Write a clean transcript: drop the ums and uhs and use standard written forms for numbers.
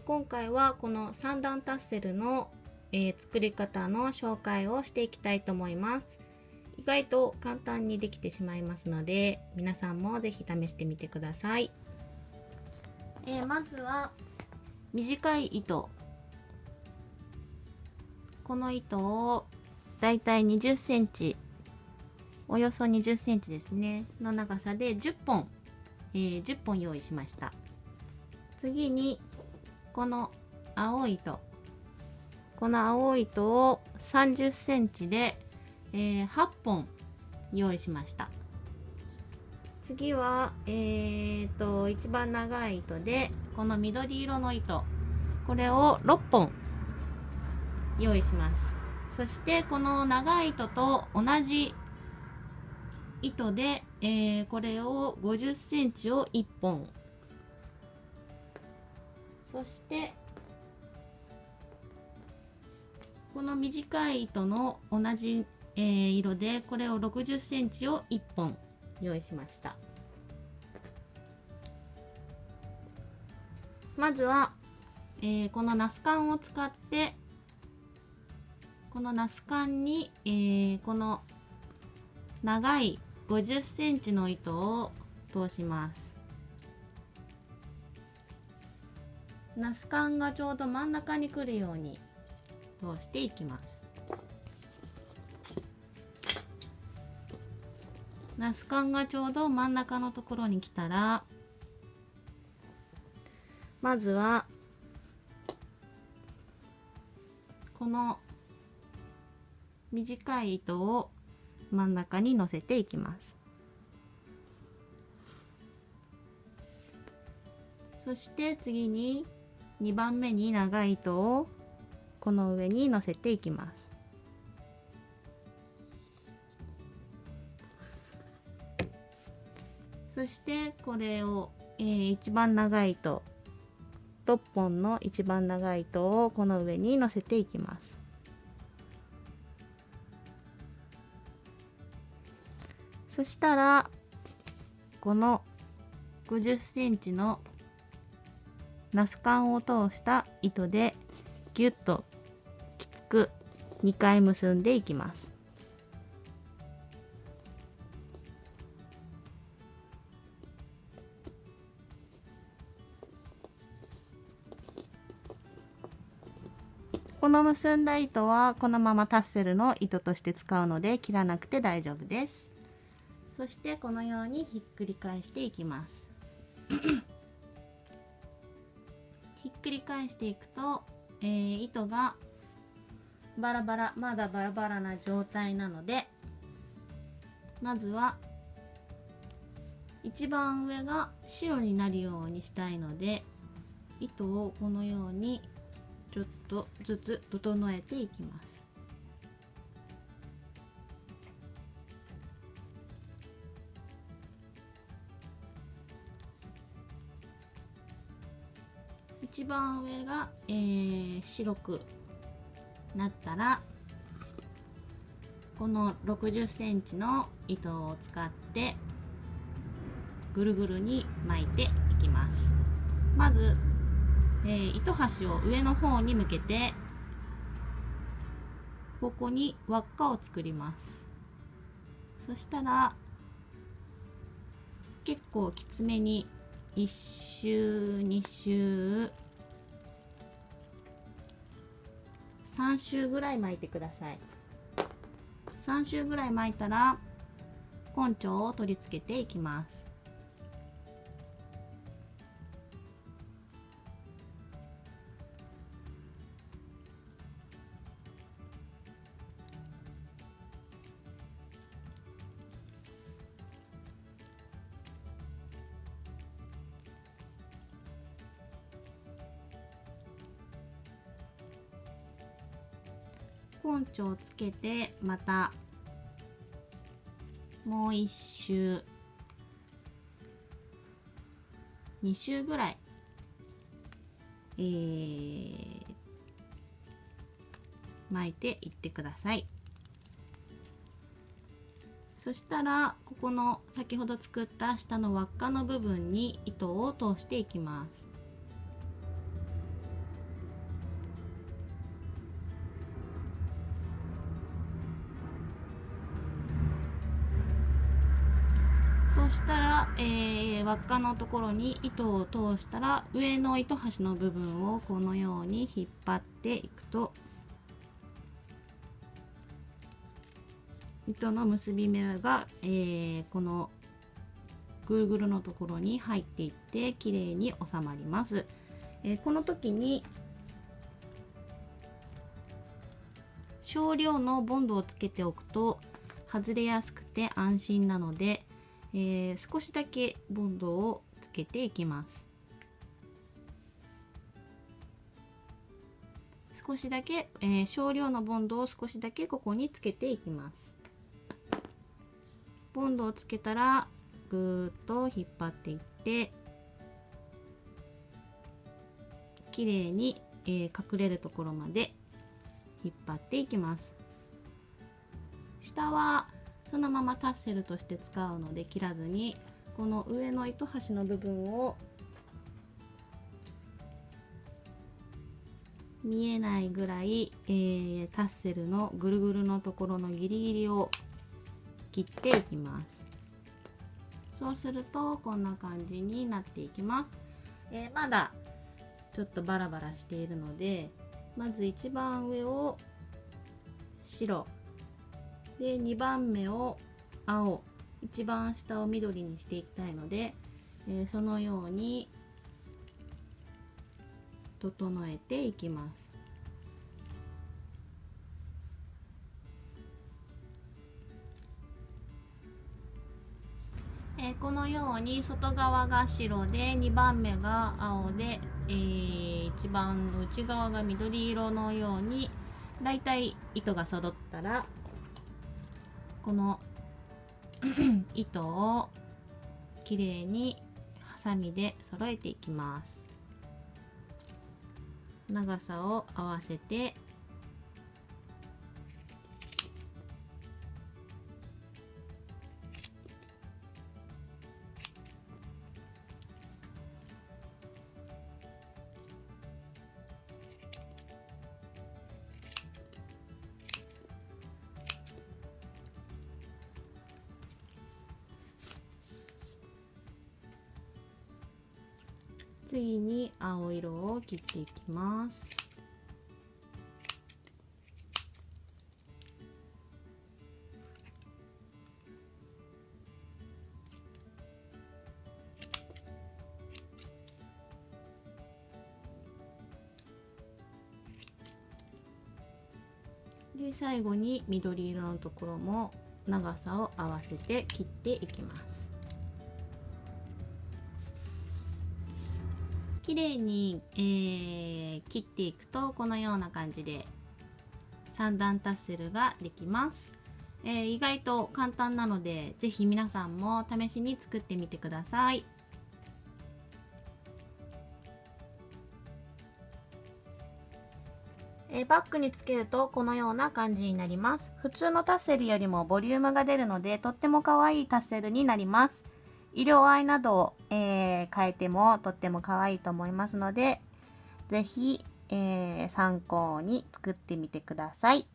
今回はこの3段タッセルの、作り方の紹介をしていきたいと思います。意外と簡単にできてしまいますので、皆さんもぜひ試してみてください。まずは短い糸、この糸をだいたい20センチ、およそ20センチですねの長さで10本、10本用意しました。次にこの青い糸、この青い糸を30センチで、8本用意しました。次は、一番長い糸でこの緑色の糸、これを6本用意します。そしてこの長い糸と同じ糸で、これを50センチを1本、そしてこの短い糸の同じ、色でこれを60センチを1本用意しました。まずは、このナスカンを使ってこのナスカンに、この長い50センチの糸を通します。ナスカンがちょうど真ん中に来るように通していきます。ナスカンがちょうど真ん中のところに来たら、まずはこの短い糸を真ん中に乗せていきます。そして次に2番目に長い糸をこの上に乗せていきます。そしてこれを、一番長い糸、6本の一番長い糸をこの上に乗せていきます。そしたらこの50センチのナスカンを通した糸でギュッときつく2回結んでいきます。この結んだ糸はこのままタッセルの糸として使うので切らなくて大丈夫です。そしてこのようにひっくり返していきます。ひっくり返していくと、糸がバラバラ、まだバラバラな状態なので、まずは一番上が白になるようにしたいので、糸をこのようにちょっとずつ整えていきます。一番上が、白くなったら、この60センチの糸を使ってぐるぐるに巻いていきます。まず、糸端を上の方に向けてここに輪っかを作ります。そしたら結構きつめに1周2周3周ぐらい巻いてください。3周ぐらい巻いたら根性を取り付けていきます。根性をつけてまたもう1周2周ぐらい、巻いていってください。そしたらここの先ほど作った下の輪っかの部分に糸を通していきます。そうしたら、輪っかのところに糸を通したら、上の糸端の部分をこのように引っ張っていくと、糸の結び目が、このぐるぐるのところに入っていってきれいに収まります。この時に少量のボンドをつけておくと外れやすくて安心なので、少しだけボンドをつけていきます。少しだけ、少量のボンドを少しだけここにつけていきます。ボンドをつけたらぐーっと引っ張っていってきれいに、隠れるところまで引っ張っていきます。下はそのままタッセルとして使うので切らずに、この上の糸端の部分を見えないぐらい、タッセルのぐるぐるのところのギリギリを切っていきます。そうするとこんな感じになっていきます。まだちょっとバラバラしているので、まず一番上を白で2番目を青、一番下を緑にしていきたいので、そのように整えていきます。このように外側が白で2番目が青で、一番内側が緑色のようにだいたい糸が揃ったら、この糸をきれいにハサミで揃えていきます。長さを合わせて次に青色を切っていきます。で、最後に緑色のところも長さを合わせて切っていきます。綺麗に、切っていくとこのような感じで3段タッセルができます。意外と簡単なのでぜひ皆さんも試しに作ってみてください。バッグにつけるとこのような感じになります。普通のタッセルよりもボリュームが出るのでとっても可愛いタッセルになります。色合いなどを、変えてもとっても可愛いと思いますので、ぜひ、参考に作ってみてください。